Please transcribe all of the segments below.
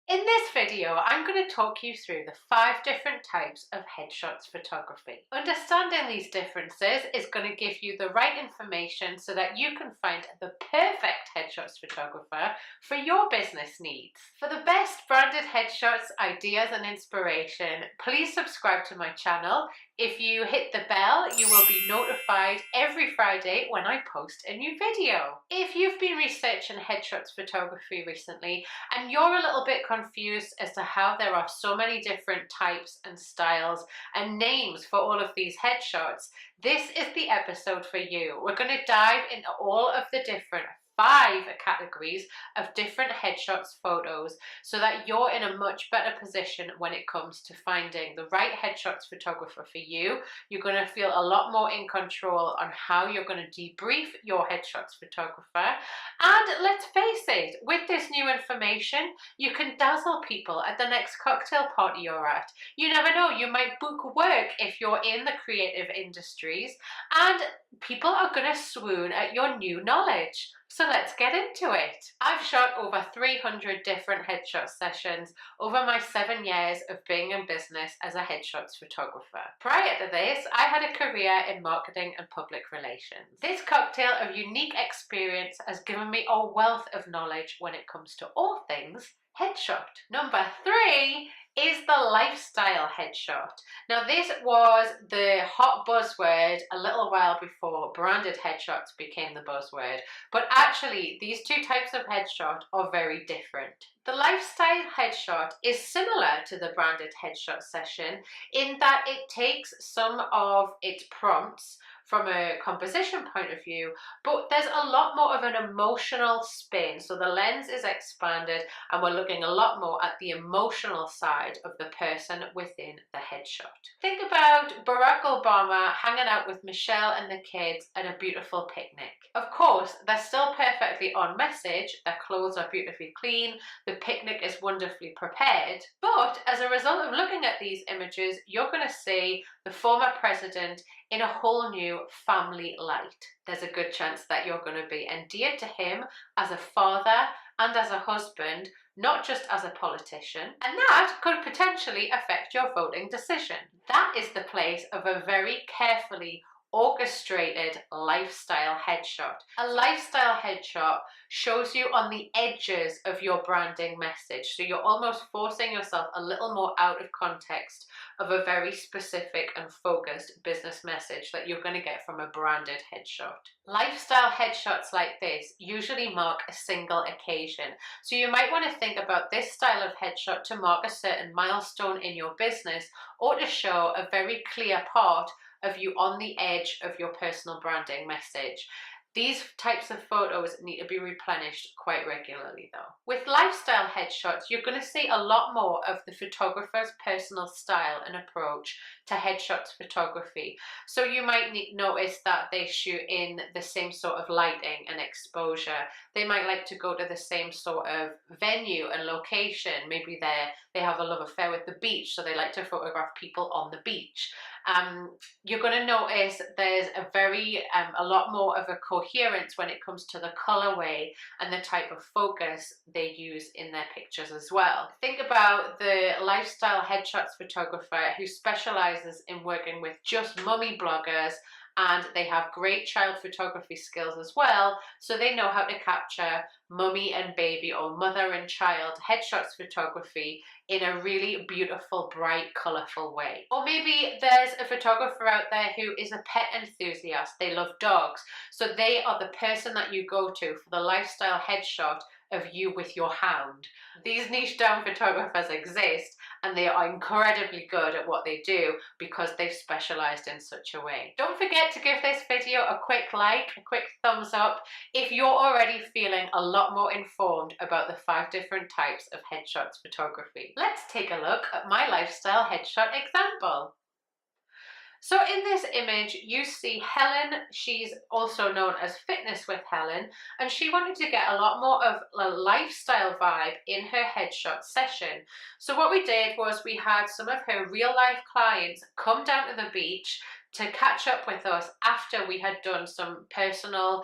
In this video, I'm going to talk you through the 5 different types of headshots photography. Understanding these differences is going to give you the right information so that you can find the perfect headshots photographer for your business needs. For the best branded headshots, ideas and inspiration, please subscribe to my channel. If you hit the bell, you will be notified every Friday when I post a new video. If you've been researching headshots photography recently and you're a little bit confused as to how there are so many different types and styles and names for all of these headshots, this is the episode for you. We're going to dive into all of the different 5 categories of different headshots photos so that you're in a much better position when it comes to finding the right headshots photographer for you. You're going to feel a lot more in control on how you're going to debrief your headshots photographer. And let's face it, with this new information, you can dazzle people at the next cocktail party you're at. You never know, you might book work if you're in the creative industries, and people are going to swoon at your new knowledge. So let's get into it. I've shot over 300 different headshot sessions over my 7 years of being in business as a headshots photographer. Prior to this, I had a career in marketing and public relations. This cocktail of unique experience has given me a wealth of knowledge when it comes to all things headshot. Number 3 is the lifestyle headshot. Now, this was the hot buzzword a little while before branded headshots became the buzzword, but actually these 2 types of headshot are very different. The lifestyle headshot is similar to the branded headshot session in that it takes some of its prompts from a composition point of view, but there's a lot more of an emotional spin. So the lens is expanded and we're looking a lot more at the emotional side of the person within the headshot. Think about Barack Obama hanging out with Michelle and the kids at a beautiful picnic. Of course, they're still perfectly on message, their clothes are beautifully clean, the picnic is wonderfully prepared, but as a result of looking at these images, you're going to see the former president in a whole new family light. There's a good chance that you're going to be endeared to him as a father and as a husband, not just as a politician, and that could potentially affect your voting decision. That is the place of a very carefully orchestrated lifestyle headshot. A lifestyle headshot shows you on the edges of your branding message, so you're almost forcing yourself a little more out of context of a very specific and focused business message that you're going to get from a branded headshot. Lifestyle headshots like this usually mark a single occasion, so you might want to think about this style of headshot to mark a certain milestone in your business or to show a very clear part of you on the edge of your personal branding message. These types of photos need to be replenished quite regularly though. With lifestyle headshots, you're going to see a lot more of the photographer's personal style and approach to headshots photography. So you might notice that they shoot in the same sort of lighting and exposure. They might like to go to the same sort of venue and location. Maybe they have a love affair with the beach, so they like to photograph people on the beach. You're going to notice there's a lot more of a coherence when it comes to the colorway and the type of focus they use in their pictures as well. Think about the lifestyle headshots photographer who specializes in working with just mummy bloggers, and they have great child photography skills as well, so they know how to capture mummy and baby or mother and child headshots photography in a really beautiful, bright, colorful way. Or maybe there's a photographer out there who is a pet enthusiast. They love dogs, so they are the person that you go to for the lifestyle headshot of you with your hound. These niche down photographers exist, and they are incredibly good at what they do because they've specialized in such a way. Don't forget to give this video a quick like, a quick thumbs up if you're already feeling a lot more informed about the 5 different types of headshots photography. Let's take a look at my lifestyle headshot example. So in this image, you see Helen. She's also known as Fitness with Helen, and she wanted to get a lot more of a lifestyle vibe in her headshot session. So what we did was we had some of her real life clients come down to the beach to catch up with us after we had done some personal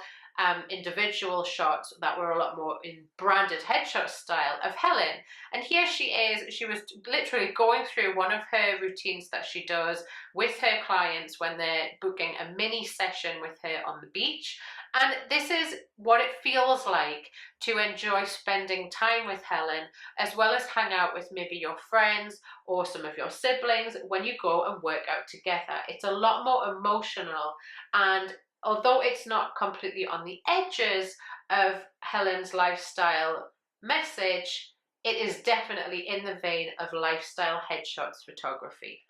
individual shots that were a lot more in branded headshot style of Helen. And here she is, she was literally going through one of her routines that she does with her clients when they're booking a mini session with her on the beach. And this is what it feels like to enjoy spending time with Helen, as well as hang out with maybe your friends or some of your siblings when you go and work out together. It's a lot more emotional, and although it's not completely on the edges of Helen's lifestyle message, it is definitely in the vein of lifestyle headshots photography.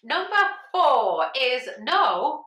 Number 4 is no,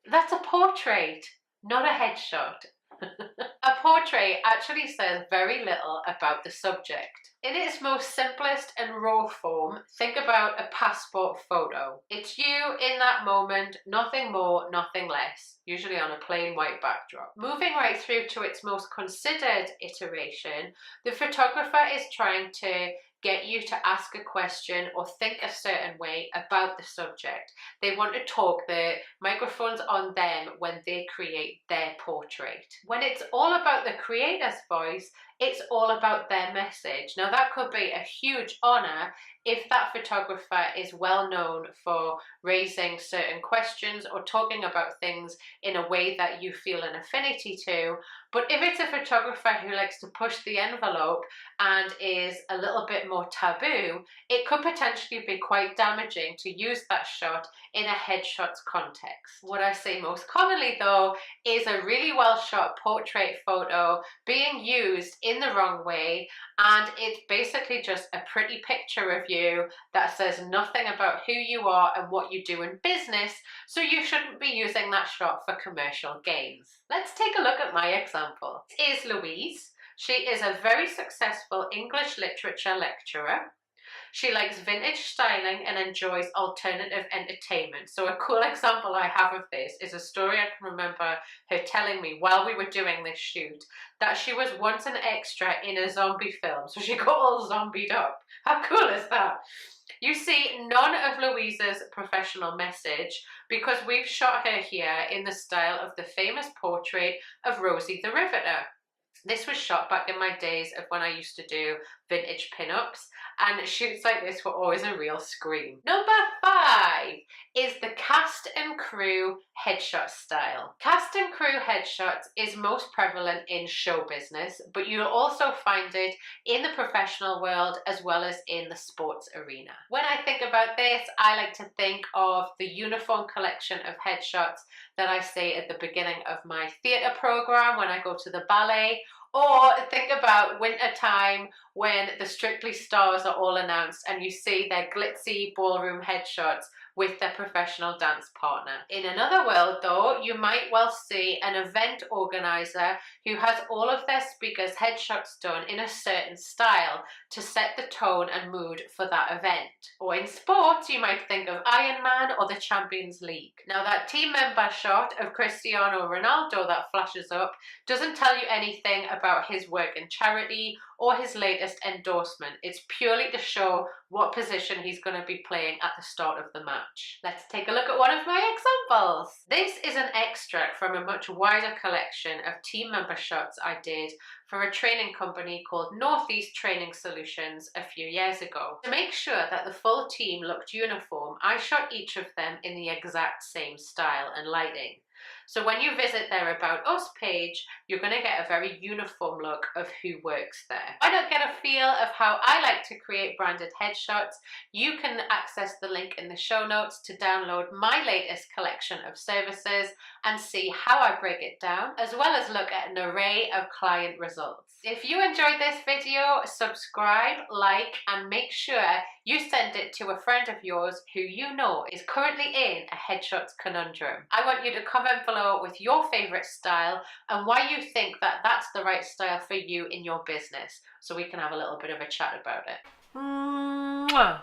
that's a portrait, not a headshot. A portrait actually says very little about the subject. In its most simplest and raw form, think about a passport photo. It's you in that moment, nothing more, nothing less, usually on a plain white backdrop. Moving right through to its most considered iteration, the photographer is trying to get you to ask a question or think a certain way about the subject. They want to talk, the microphone's on them when they create their portrait. When it's all about the creator's voice, it's all about their message. Now that could be a huge honor if that photographer is well known for raising certain questions or talking about things in a way that you feel an affinity to. But if it's a photographer who likes to push the envelope and is a little bit more taboo, it could potentially be quite damaging to use that shot in a headshots context. What I see most commonly though is a really well shot portrait photo being used in the wrong way, and it's basically just a pretty picture of you that says nothing about who you are and what you do in business, so you shouldn't be using that shot for commercial gains. Let's take a look at my example. This is Louise. She is a very successful English literature lecturer. She likes vintage styling and enjoys alternative entertainment. So a cool example I have of this is a story I can remember her telling me while we were doing this shoot, that she was once an extra in a zombie film. So she got all zombied up. How cool is that? You see none of Louisa's professional message because we've shot her here in the style of the famous portrait of Rosie the Riveter. This was shot back in my days of when I used to do vintage pin-ups, and shoots like this were always a real scream. Number 5 is the cast and crew headshot style. Cast and crew headshots is most prevalent in show business, but you'll also find it in the professional world as well as in the sports arena. When I think about this, I like to think of the uniform collection of headshots that I see at the beginning of my theatre program when I go to the ballet, or think about winter time when the Strictly stars are all announced and you see their glitzy ballroom headshots with their professional dance partner. In another world though, you might well see an event organizer who has all of their speakers' headshots done in a certain style to set the tone and mood for that event. Or in sports, you might think of Iron Man or the Champions League. Now that team member shot of Cristiano Ronaldo that flashes up doesn't tell you anything about his work in charity or his latest endorsement. It's purely to show what position he's going to be playing at the start of the match. Let's take a look at one of my examples. This is an extract from a much wider collection of team member shots I did for a training company called Northeast Training Solutions a few years ago. To make sure that the full team looked uniform, I shot each of them in the exact same style and lighting. So when you visit their About Us page, you're going to get a very uniform look of who works there. Why not get a feel of how I like to create branded headshots? You can access the link in the show notes to download my latest collection of services and see how I break it down, as well as look at an array of client results. If you enjoyed this video, subscribe, like, and make sure you send it to a friend of yours who you know is currently in a headshots conundrum. I want you to comment below with your favorite style and why you think that that's the right style for you in your business, so we can have a little bit of a chat about it. Mwah.